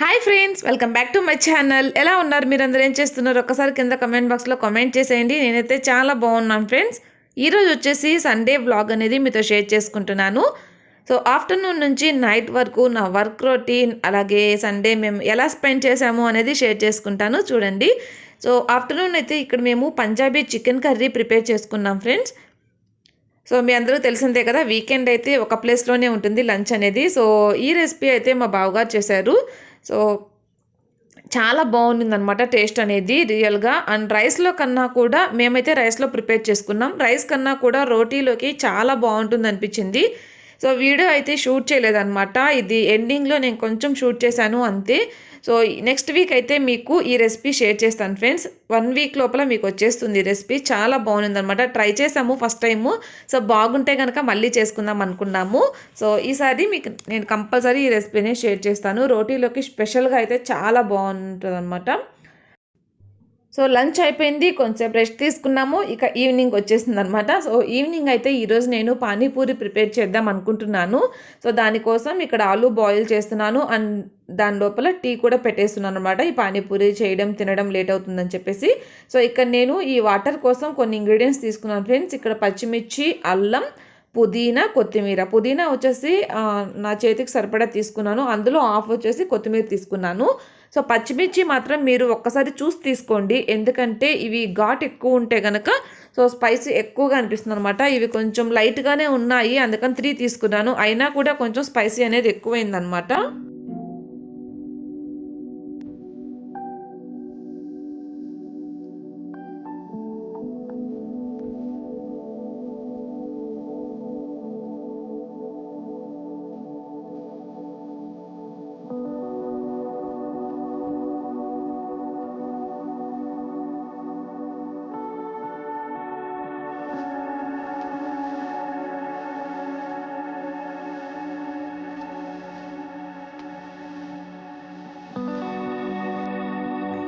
Hi friends, welcome back to my channel. ఎలా ఉన్నారు మీరందరూ? ఏం చేస్తున్నారు? ఒక్కసారి కింద కమెంట్ బాక్స్లో కామెంట్ చేసేయండి. నేనైతే చాలా బాగున్నాను ఫ్రెండ్స్. ఈరోజు వచ్చేసి సండే వ్లాగ్ అనేది మీతో షేర్ చేసుకుంటున్నాను. సో ఆఫ్టర్నూన్ నుంచి నైట్ వరకు నా వర్క్ రొటీన్, అలాగే సండే మేము ఎలా స్పెండ్ చేసాము అనేది షేర్ చేసుకుంటాను, చూడండి. సో ఆఫ్టర్నూన్ అయితే ఇక్కడ మేము పంజాబీ చికెన్ కర్రీ ప్రిపేర్ చేసుకున్నాం ఫ్రెండ్స్. సో మీ అందరూ తెలిసిందే కదా, వీకెండ్ అయితే ఒక ప్లేస్లోనే ఉంటుంది లంచ్ అనేది. సో ఈ రెసిపీ అయితే మా బావగారు చేశారు. సో చాలా బాగుండిందనమాట టేస్ట్ అనేది రియల్గా. అండ్ రైస్లో కన్నా కూడా మేమైతే రైస్లో ప్రిపేర్ చేసుకున్నాం. రైస్ కన్నా కూడా రోటీలోకి చాలా బాగుంటుంది అనిపించింది. సో వీడియో అయితే షూట్ చేయలేదన్నమాట, ఇది ఎండింగ్లో నేను కొంచెం షూట్ చేశాను అంతే. సో నెక్స్ట్ వీక్ అయితే మీకు ఈ రెసిపీ షేర్ చేస్తాను ఫ్రెండ్స్. 1 వీక్ లోపల మీకు వచ్చేస్తుంది ఈ రెసిపీ. చాలా బాగుందన్నమాట. ట్రై చేసాము ఫస్ట్ టైము. సో బాగుంటే కనుక మళ్ళీ చేసుకుందాం అనుకున్నాము. సో ఈసారి మీకు నేను కంపల్సరీ ఈ రెసిపీనే షేర్ చేస్తాను. రోటీలోకి స్పెషల్గా అయితే చాలా బాగుంటుంది అనమాట. సో లంచ్ అయిపోయింది, కొంచెం రెస్ట్ తీసుకున్నాము. ఇక ఈవినింగ్ వచ్చేసింది అనమాట. సో ఈవినింగ్ అయితే ఈరోజు నేను పానీపూరి ప్రిపేర్ చేద్దాం అనుకుంటున్నాను. సో దానికోసం ఇక్కడ ఆలూ బాయిల్ చేస్తున్నాను అండ్ దాని లోపల టీ కూడా పెట్టేస్తున్నాను అనమాట. ఈ పానీపూరి చేయడం తినడం లేట్ అవుతుందని చెప్పేసి. సో ఇక్కడ నేను ఈ వాటర్ కోసం కొన్ని ఇంగ్రీడియంట్స్ తీసుకున్నాను ఫ్రెండ్స్. ఇక్కడ పచ్చిమిర్చి, అల్లం, పుదీనా, కొత్తిమీర. పుదీనా వచ్చేసి నా చేతికి సరిపడా తీసుకున్నాను, అందులో హాఫ్ వచ్చేసి కొత్తిమీర తీసుకున్నాను. సో పచ్చిమిర్చి మాత్రం మీరు ఒక్కసారి చూసి తీసుకోండి, ఎందుకంటే ఇవి ఘాట్ ఎక్కువ ఉంటే కనుక సో స్పైసీ ఎక్కువగా అనిపిస్తుంది అనమాట. ఇవి కొంచెం లైట్గానే ఉన్నాయి, అందుకని 3 తీసుకున్నాను. అయినా కూడా కొంచెం స్పైసీ అనేది ఎక్కువైందనమాట.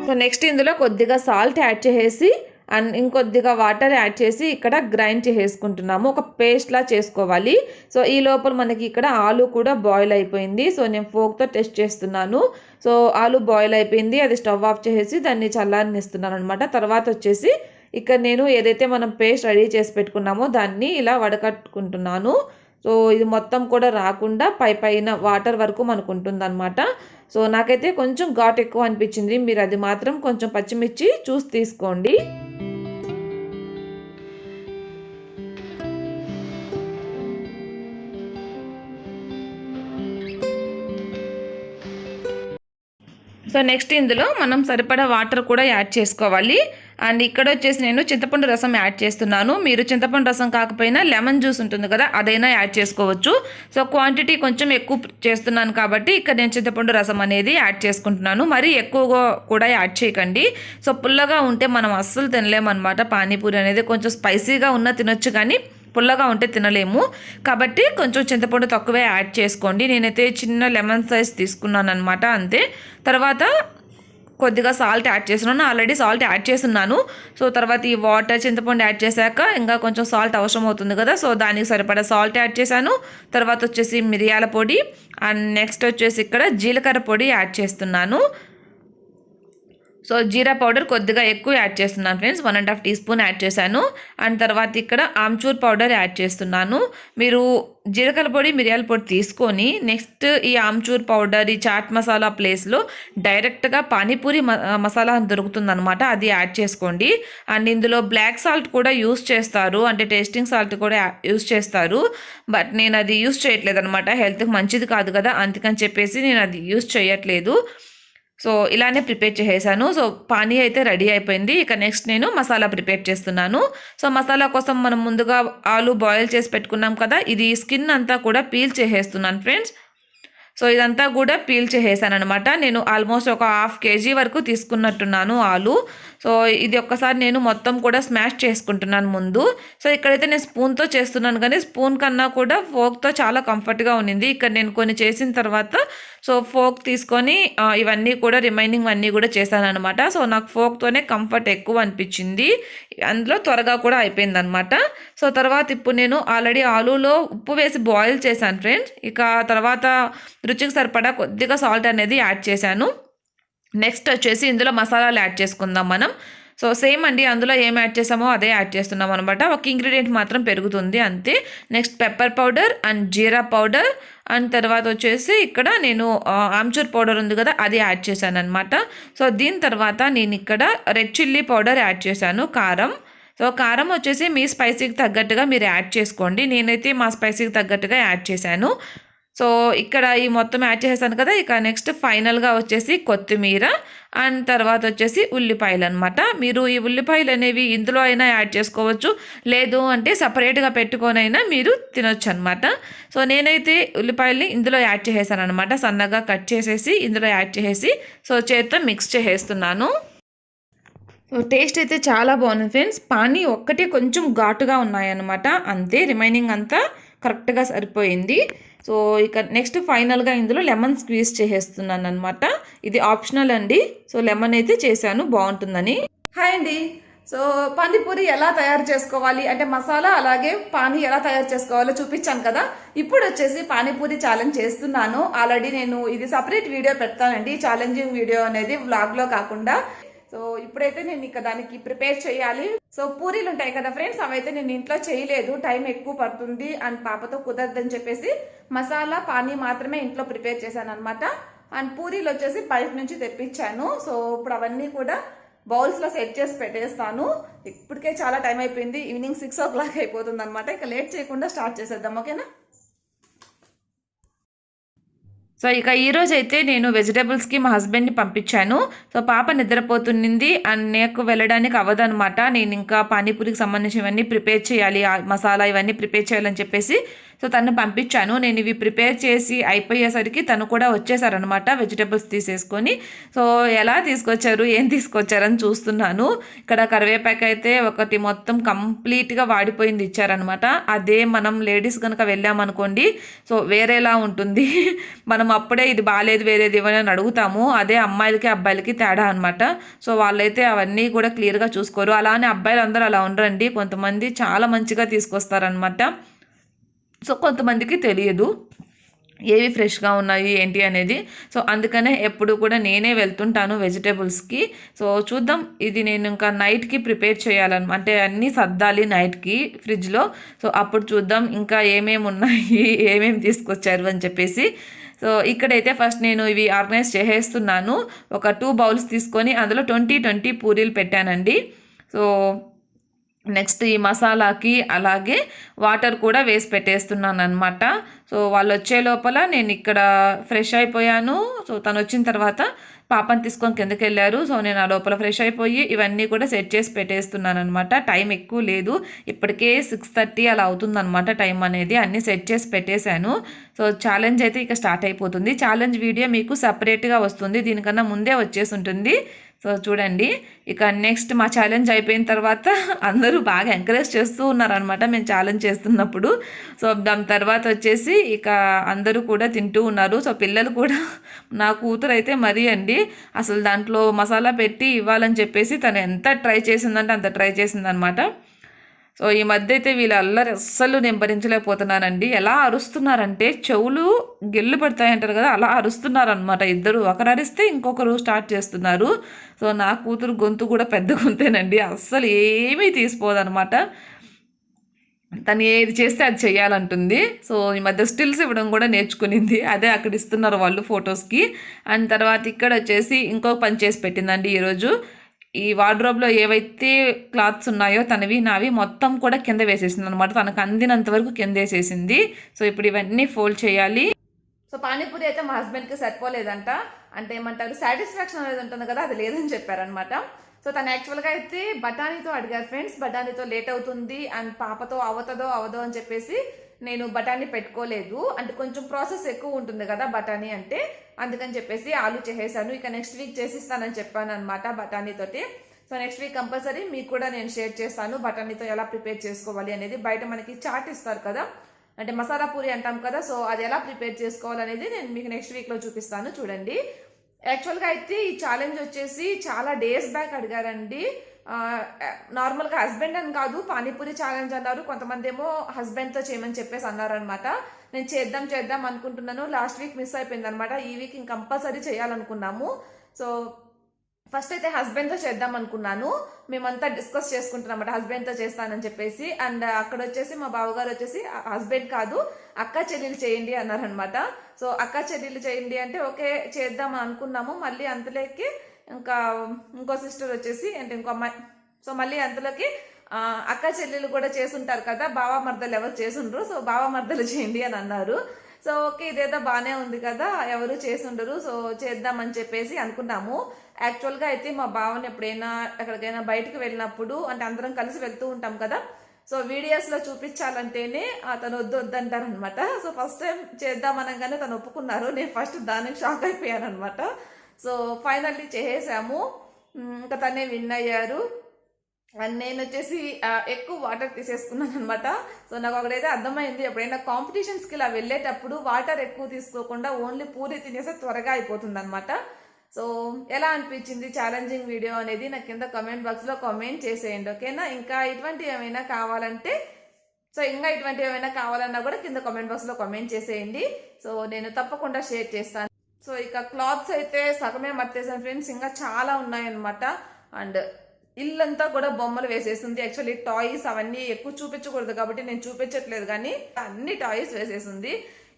సో నెక్స్ట్ ఇందులో కొద్దిగా సాల్ట్ యాడ్ చేసేసి అండ్ ఇంకొద్దిగా వాటర్ యాడ్ చేసి ఇక్కడ గ్రైండ్ చేసుకుంటున్నాము. ఒక పేస్ట్లా చేసుకోవాలి. సో ఈ లోపల మనకి ఇక్కడ ఆలు కూడా బాయిల్ అయిపోయింది. సో నేను ఫోక్తో టెస్ట్ చేస్తున్నాను. సో ఆలు బాయిల్ అయిపోయింది, అది స్టవ్ ఆఫ్ చేసేసి దాన్ని చల్లారనిస్తున్నాను అనమాట. తర్వాత వచ్చేసి ఇక్కడ నేను ఏదైతే మనం పేస్ట్ రెడీ చేసి పెట్టుకున్నామో దాన్ని ఇలా వడకట్టుకుంటున్నాను. సో ఇది మొత్తం కూడా రాకుండా పైన వాటర్ వరకు మనకు ఉంటుందన్నమాట. సో నాకైతే కొంచెం ఘాట్ ఎక్కువ అనిపించింది, మీరు అది మాత్రం కొంచెం పచ్చిమిర్చి చూసి తీసుకోండి. సో నెక్స్ట్ ఇందులో మనం సరిపడా వాటర్ కూడా యాడ్ చేసుకోవాలి. అండ్ ఇక్కడ వచ్చేసి నేను చింతపండు రసం యాడ్ చేస్తున్నాను. మీరు చింతపండు రసం కాకపోయినా లెమన్ జ్యూస్ ఉంటుంది కదా, అదైనా యాడ్ చేసుకోవచ్చు. సో క్వాంటిటీ కొంచెం ఎక్కువ చేస్తున్నాను కాబట్టి ఇక్కడ నేను చింతపండు రసం అనేది యాడ్ చేసుకుంటున్నాను. మరీ ఎక్కువగా కూడా యాడ్ చేయకండి. సో పుల్లగా ఉంటే మనం అస్సలు తినలేమన్నమాట. పానీపూరి అనేది కొంచెం స్పైసీగా ఉన్నా తినొచ్చు, కానీ పుల్లగా ఉంటే తినలేము. కాబట్టి కొంచెం చింతపండు తక్కువే యాడ్ చేసుకోండి. నేనైతే చిన్న లెమన్ సైజ్ తీసుకున్నాను అనమాట, అంతే. తర్వాత కొద్దిగా సాల్ట్ యాడ్ చేస్తున్నాను, ఆల్రెడీ సాల్ట్ యాడ్ చేస్తున్నాను. సో తర్వాత ఈ వాటర్, చింతపండు యాడ్ చేశాక ఇంకా కొంచెం సాల్ట్ అవసరం అవుతుంది కదా, సో దానికి సరిపడా సాల్ట్ యాడ్ చేశాను. తర్వాత వచ్చేసి మిరియాల పొడి అండ్ నెక్స్ట్ వచ్చేసి ఇక్కడ జీలకర్ర పొడి యాడ్ చేస్తున్నాను. సో జీరా పౌడర్ కొద్దిగా ఎక్కువ యాడ్ చేస్తున్నాను ఫ్రెండ్స్, 1.5 టీ స్పూన్ యాడ్ చేశాను. అండ్ తర్వాత ఇక్కడ ఆమ్చూర్ పౌడర్ యాడ్ చేస్తున్నాను. మీరు జీలకర్ర పొడి, మిరియాల పొడి తీసుకొని నెక్స్ట్ ఈ ఆమ్చూర్ పౌడర్, ఈ చాట్ మసాలా ప్లేస్లో డైరెక్ట్గా పానీపూరి మసాలా దొరుకుతుందనమాట, అది యాడ్ చేసుకోండి. అండ్ ఇందులో బ్లాక్ సాల్ట్ కూడా యూస్ చేస్తారు, అంటే టేస్టింగ్ సాల్ట్ కూడా యూస్ చేస్తారు. బట్ నేను అది యూస్ చేయట్లేదు అనమాట, హెల్త్కి మంచిది కాదు కదా, అందుకని చెప్పేసి నేను అది యూస్ చేయట్లేదు. సో ఇలానే ప్రిపేర్ చేసేసాను. సో పానీ అయితే రెడీ అయిపోయింది. ఇక నెక్స్ట్ నేను మసాలా ప్రిపేర్ చేస్తున్నాను. సో మసాలా కోసం మనం ముందుగా ఆలు బాయిల్ చేసి పెట్టుకున్నాం కదా, ఇది స్కిన్ అంతా కూడా పీల్ చేసేస్తున్నాను ఫ్రెండ్స్. సో ఇదంతా కూడా పీల్ చేసేసాను అనమాట. నేను ఆల్మోస్ట్ ఒక 1/2 kg వరకు తీసుకున్నట్టున్నాను ఆలు. సో ఇది ఒక్కసారి నేను మొత్తం కూడా స్మాష్ చేసుకుంటున్నాను ముందు. సో ఇక్కడైతే నేను స్పూన్తో చేస్తున్నాను, కానీ స్పూన్ కన్నా కూడా ఫోక్తో చాలా కంఫర్ట్గా ఉన్నింది. ఇక్కడ నేను కొన్ని చేసిన తర్వాత సో ఫోక్ తీసుకొని ఇవన్నీ కూడా రిమైనింగ్ అన్నీ కూడా చేశాను అనమాట. సో నాకు ఫోక్తోనే కంఫర్ట్ ఎక్కువ అనిపించింది, అందులో త్వరగా కూడా అయిపోయింది అనమాట. సో తర్వాత ఇప్పుడు నేను ఆల్రెడీ ఆలూలో ఉప్పు వేసి బాయిల్ చేశాను ఫ్రెండ్స్. ఇక తర్వాత రుచికి సరిపడా కొద్దిగా సాల్ట్ అనేది యాడ్ చేశాను. నెక్స్ట్ వచ్చేసి ఇందులో మసాలాలు యాడ్ చేసుకుందాం మనం. సో సేమ్ అండి, అందులో ఏం యాడ్ చేసామో అదే యాడ్ చేస్తున్నాం అనమాట. ఒక ఇంగ్రీడియంట్ మాత్రం పెరుగుతుంది అంతే. Next pepper powder and jeera powder and తర్వాత వచ్చేసి ఇక్కడ నేను ఆమ్చూర్ పౌడర్ ఉంది కదా, అది యాడ్ చేశాను అనమాట. సో దీని తర్వాత నేను ఇక్కడ రెడ్ చిల్లీ పౌడర్ యాడ్ చేశాను, కారం. సో కారం వచ్చేసి మీ స్పైసీకి తగ్గట్టుగా మీరు యాడ్ చేసుకోండి. నేనైతే మా స్పైసీకి తగ్గట్టుగా యాడ్ చేశాను. సో ఇక్కడ ఈ మొత్తం యాడ్ చేసేసాను కదా. ఇక నెక్స్ట్ ఫైనల్గా వచ్చేసి కొత్తిమీర అండ్ తర్వాత వచ్చేసి ఉల్లిపాయలు అనమాట. మీరు ఈ ఉల్లిపాయలు అనేవి ఇందులో అయినా యాడ్ చేసుకోవచ్చు, లేదు అంటే సపరేట్గా పెట్టుకొని అయినా మీరు తినొచ్చు అనమాట. సో నేనైతే ఉల్లిపాయల్ని ఇందులో యాడ్ చేసేసాను అనమాట, సన్నగా కట్ చేసేసి ఇందులో యాడ్ చేసేసి సో చేత్తో మిక్స్ చేసేస్తున్నాను. సో టేస్ట్ అయితే చాలా బాగుంది ఫ్రెండ్స్. పానీ ఒక్కటి కొంచెం ఘాటుగా ఉన్నాయన్నమాట, అంతే. రిమైనింగ్ అంతా కరెక్ట్గా సరిపోయింది. సో ఇక నెక్స్ట్ ఫైనల్గా ఇందులో లెమన్ స్క్వీజ్ చేసేస్తున్నాను అనమాట. ఇది ఆప్షనల్ అండి. సో లెమన్ అయితే చేశాను, బాగుంటుందని. హాయ్ అండి. సో పానీపూరి ఎలా తయారు చేసుకోవాలి అంటే మసాలా అలాగే పానీ ఎలా తయారు చేసుకోవాలో చూపించాను కదా. ఇప్పుడు వచ్చేసి పానీపూరి ఛాలెంజ్ చేస్తున్నాను. ఆల్రెడీ నేను ఇది సపరేట్ వీడియో పెడతానండి, ఛాలెంజింగ్ వీడియో అనేది వ్లాగ్లో కాకుండా. సో ఇప్పుడైతే నేను ఇక దానికి ప్రిపేర్ చేయాలి. సో పూరీలు ఉంటాయి కదా ఫ్రెండ్స్, అవైతే నేను ఇంట్లో చేయలేదు, టైం ఎక్కువ పడుతుంది అండ్ పాపతో కుదరదని చెప్పేసి మసాలా పానీ మాత్రమే ఇంట్లో ప్రిపేర్ చేశాను అనమాట. అండ్ పూరీలు వచ్చేసి బయట నుంచి తెప్పించాను. సో ఇప్పుడు అవన్నీ కూడా బౌల్స్లో సెట్ చేసి పెట్టేస్తాను. ఇప్పటికే చాలా టైం అయిపోయింది, ఈవినింగ్ 6 o'clock అయిపోతుంది అనమాట. ఇక లేట్ చేయకుండా స్టార్ట్ చేసేద్దాం, ఓకేనా? సో ఇక ఈరోజు అయితే నేను వెజిటేబుల్స్కి మా హస్బెండ్ని పంపించాను. సో పాప నిద్రపోతుంది అండ్ నాకు వెళ్ళడానికి అవ్వదనమాట. నేను ఇంకా పానీపూరికి సంబంధించినవన్నీ ప్రిపేర్ చేయాలి, మసాలా ఇవన్నీ ప్రిపేర్ చేయాలని చెప్పేసి సో తను పంపించాను. నేను ఇవి ప్రిపేర్ చేసి అయిపోయేసరికి తను కూడా వచ్చేసారనమాట వెజిటేబుల్స్ తీసేసుకొని. సో ఎలా తీసుకొచ్చారు, ఏం తీసుకొచ్చారని చూస్తున్నాను. ఇక్కడ కరివేపాకు అయితే ఒకటి మొత్తం కంప్లీట్గా వాడిపోయింది ఇచ్చారనమాట. అదే మనం లేడీస్ కనుక వెళ్ళామనుకోండి సో వేరేలా ఉంటుంది. మనం అప్పుడే ఇది బాగాలేదు వేరేది ఇవ్వని అని అడుగుతాము, అదే అమ్మాయిలకి అబ్బాయిలకి తేడా అనమాట. సో వాళ్ళైతే అవన్నీ కూడా క్లియర్గా చూసుకోరు. అలానే అబ్బాయిలు అందరూ అలా ఉండరండి, కొంతమంది చాలా మంచిగా తీసుకొస్తారనమాట. సో కొంతమందికి తెలియదు ఏవి ఫ్రెష్గా ఉన్నాయి ఏంటి అనేది. సో అందుకనే ఎప్పుడు కూడా నేనే వెళ్తుంటాను వెజిటేబుల్స్కి. సో చూద్దాం, ఇది నేను ఇంకా నైట్కి ప్రిపేర్ చేయాలన్నమాట, అంటే అన్నీ సర్దాలి నైట్కి ఫ్రిడ్జ్లో. సో అప్పుడు చూద్దాం ఇంకా ఏమేమి ఉన్నాయి, ఏమేమి తీసుకొచ్చారు అని చెప్పేసి. సో ఇక్కడైతే ఫస్ట్ నేను ఇవి ఆర్గనైజ్ చేసేస్తున్నాను. ఒక 2 bowls తీసుకొని అందులో 20 పూరీలు పెట్టానండి. సో నెక్స్ట్ ఈ మసాలాకి అలాగే వాటర్ కూడా వేసి పెట్టేస్తున్నాను అనమాట. సో వాళ్ళు వచ్చే లోపల నేను ఇక్కడ ఫ్రెష్ అయిపోయాను. సో తను వచ్చిన తర్వాత పాపని తీసుకొని కిందకి వెళ్ళారు. సో నేను ఆ లోపల ఫ్రెష్ అయిపోయి ఇవన్నీ కూడా సెట్ చేసి పెట్టేస్తున్నాను అనమాట. టైం ఎక్కువ లేదు, ఇప్పటికే 6:30 అలా అవుతుందన్నమాట టైం అనేది. అన్నీ సెట్ చేసి పెట్టేశాను. సో ఛాలెంజ్ అయితే ఇక స్టార్ట్ అయిపోతుంది. ఛాలెంజ్ వీడియో మీకు సపరేట్గా వస్తుంది, దీనికన్నా ముందే వచ్చేసి ఉంటుంది. సో చూడండి, ఇక నెక్స్ట్ మా ఛాలెంజ్ అయిపోయిన తర్వాత అందరూ బాగా ఎంకరేజ్ చేస్తూ ఉన్నారనమాట మేము ఛాలెంజ్ చేస్తున్నప్పుడు. సో దాని తర్వాత వచ్చేసి ఇక అందరూ కూడా తింటూ ఉన్నారు. సో పిల్లలు కూడా, నా కూతురు అయితే మరీ అండి అసలు దాంట్లో మసాలా పెట్టి ఇవ్వాలని చెప్పేసి తను ఎంత ట్రై చేసిందంటే అంత ట్రై చేసిందనమాట. సో ఈ మధ్య అయితే వీళ్ళ అల్లరి అస్సలు నేను భరించలేకపోతున్నానండి. ఎలా అరుస్తున్నారంటే చెవులు గిల్లు పడతాయంటారు కదా, అలా అరుస్తున్నారనమాట ఇద్దరు. ఒకరు అరిస్తే ఇంకొకరు స్టార్ట్ చేస్తున్నారు. సో నా కూతురు గొంతు కూడా పెద్ద గొంతేనండి, అస్సలు ఏమీ తీసిపోదనమాట. తను ఏది చేస్తే అది చేయాలంటుంది. సో ఈ మధ్య స్టిల్స్ ఇవ్వడం కూడా నేర్చుకునింది, అదే అక్కడ ఇస్తున్నారు వాళ్ళు ఫొటోస్కి. అండ్ తర్వాత ఇక్కడ వచ్చేసి ఇంకొక పని చేసి పెట్టిందండి ఈరోజు. ఈ వార్డ్రోబ్లో ఏవైతే క్లాత్స్ ఉన్నాయో తనవి నావి మొత్తం కూడా కింద వేసేసింది అనమాట. తనకు అందినంత వరకు కింద వేసేసింది. సో ఇప్పుడు ఇవన్నీ ఫోల్డ్ చేయాలి. సో పానీపూరి అయితే మా హస్బెండ్కి సరిపోలేదంట, అంటే ఏమంటారు సాటిస్ఫాక్షన్ అనేది ఉంటుంది కదా, అది లేదని చెప్పారనమాట. సో తను యాక్చువల్గా అయితే బఠానీతో అడిగారు ఫ్రెండ్స్, బఠానీతో లేట్ అవుతుంది అండ్ పాపతో అవదో అని చెప్పేసి నేను బఠానీ పెట్టుకోలేదు. అంటే కొంచెం ప్రాసెస్ ఎక్కువ ఉంటుంది కదా బఠానీ అంటే, అందుకని చెప్పేసి ఆలు చేసేసాను. ఇక నెక్స్ట్ వీక్ చేసిస్తానని చెప్పాను అనమాట బఠానీతోటి. సో నెక్స్ట్ వీక్ కంపల్సరీ మీకు కూడా నేను షేర్ చేస్తాను బఠానీతో ఎలా ప్రిపేర్ చేసుకోవాలి అనేది. బయట మనకి చాట్ ఇస్తారు కదా, అంటే మసాలా పూరి అంటాం కదా, సో అది ఎలా ప్రిపేర్ చేసుకోవాలనేది నేను మీకు నెక్స్ట్ వీక్లో చూపిస్తాను. చూడండి, యాక్చువల్గా అయితే ఈ ఛాలెంజ్ వచ్చేసి చాలా డేస్ బ్యాక్ అడిగారండి. నార్మల్గా హస్బెండ్ అని కాదు, పానీపూరి ఛాలెంజ్ అన్నారు, కొంతమంది ఏమో హస్బెండ్తో చేయమని చెప్పేసి అన్నారనమాట. నేను చేద్దాం అనుకుంటున్నాను, లాస్ట్ వీక్ మిస్ అయిపోయింది అనమాట. ఈ వీక్ ఇంక కంపల్సరీ చేయాలనుకున్నాము. సో ఫస్ట్ అయితే హస్బెండ్తో చేద్దాం అనుకున్నాను. మేమంతా డిస్కస్ చేసుకుంటున్నాం అన్నమాట, హస్బెండ్తో చేస్తానని చెప్పేసి. అండ్ అక్కడ వచ్చేసి మా బావగారు వచ్చేసి హస్బెండ్ కాదు అక్క చెల్లెలు చేయండి అన్నారనమాట. సో అక్క చెల్లెలు చేయండి అంటే ఓకే చేద్దాం అనుకున్నాము. మళ్ళీ అంతలోకి ఇంకో సిస్టర్ వచ్చేసి అంటే ఇంకో అమ్మాయి, సో మళ్ళీ అంతలోకి అక్క చెల్లెలు కూడా చేసుంటారు కదా, బావ మర్దలు ఎవరు చేసుండ్రు, సో బావ మర్దలు చేయండి అని అన్నారు. సో ఓకే ఇదేదో బాగానే ఉంది కదా, ఎవరు చేసుండరు, సో చేద్దామని చెప్పేసి అనుకున్నాము. యాక్చువల్గా అయితే మా బావని ఎప్పుడైనా ఎక్కడికైనా బయటకు వెళ్ళినప్పుడు, అంటే అందరం కలిసి వెళ్తూ ఉంటాం కదా, సో వీడియోస్లో చూపించాలంటేనే తను వద్దంటారు అనమాట. సో ఫస్ట్ టైం చేద్దామనగానే తను ఒప్పుకున్నారు. నేను ఫస్ట్ దానికి షాక్ అయిపోయాను అనమాట. సో ఫైనల్లీ చేసేసాము. ఇంకా తనే విన్ అయ్యారు. అండ్ నేను వచ్చేసి ఎక్కువ వాటర్ తీసేసుకున్నాను అనమాట. సో నాకు ఒకటైతే అర్థమైంది, ఎప్పుడైనా కాంపిటీషన్స్కి ఇలా వెళ్ళేటప్పుడు వాటర్ ఎక్కువ తీసుకోకుండా ఓన్లీ పూరి తినేస్తే త్వరగా అయిపోతుంది అనమాట. సో ఎలా అనిపించింది ఛాలెంజింగ్ వీడియో అనేది నాకు కింద కామెంట్ బాక్స్లో కామెంట్ చేసేయండి, ఓకేనా. ఇంకా ఇటువంటివి ఏమైనా కావాలన్నా కూడా కింద కామెంట్ బాక్స్లో కామెంట్ చేసేయండి. సో నేను తప్పకుండా షేర్ చేస్తాను. సో ఇక క్లాత్స్ అయితే సగమే మర్చేసాను ఫ్రెండ్స్, ఇంకా చాలా ఉన్నాయన్నమాట. అండ్ ఇల్లంతా కూడా బొమ్మలు వేసేసింది. యాక్చువల్లీ టాయ్స్ అవన్నీ ఎక్కువ చూపించకూడదు కాబట్టి నేను చూపించట్లేదు, కానీ అన్ని టాయ్స్ వేసేసింది.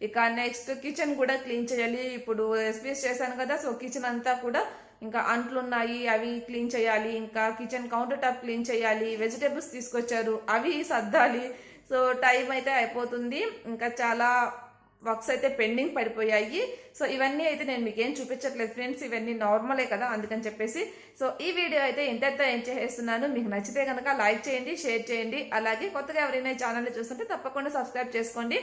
ఇక నెక్స్ట్ కిచెన్ కూడా క్లీన్ చేయాలి. ఇప్పుడు రెసిపీస్ చేశాను కదా, సో కిచెన్ అంతా కూడా ఇంకా అంట్లున్నాయి, అవి క్లీన్ చేయాలి. ఇంకా కిచెన్ కౌంటర్ టాప్ క్లీన్ చేయాలి. వెజిటేబుల్స్ తీసుకొచ్చారు, అవి సర్దాలి. సో టైం అయితే అయిపోతుంది. ఇంకా చాలా వర్క్స్ అయితే పెండింగ్ పడిపోయాయి. సో ఇవన్నీ అయితే నేను మీకు ఏం చూపించట్లేదు ఫ్రెండ్స్, ఇవన్నీ నార్మలే కదా, అందుకని చెప్పేసి. సో ఈ వీడియో అయితే ఇంతటితో ఏం చేస్తున్నాను. మీకు నచ్చితే కనుక లైక్ చేయండి, షేర్ చేయండి. అలాగే కొత్తగా ఎవరైనా ఈ ఛానల్ని చూస్తుంటే తప్పకుండా సబ్స్క్రైబ్ చేసుకోండి.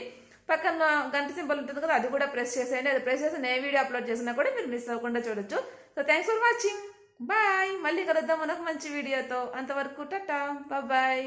పక్కన గంట సింబల్ ఉంటుంది కదా, అది కూడా ప్రెస్ చేసేయండి. అది ప్రెస్ చేసి నేను వీడియో అప్లోడ్ చేసినా కూడా మీరు మిస్ అవ్వకుండా చూడొచ్చు. So thanks for watching, bye. మళ్ళీ కలుద్దాం మనకు మంచి వీడియోతో. అంతవరకు టాటా, బాయ్.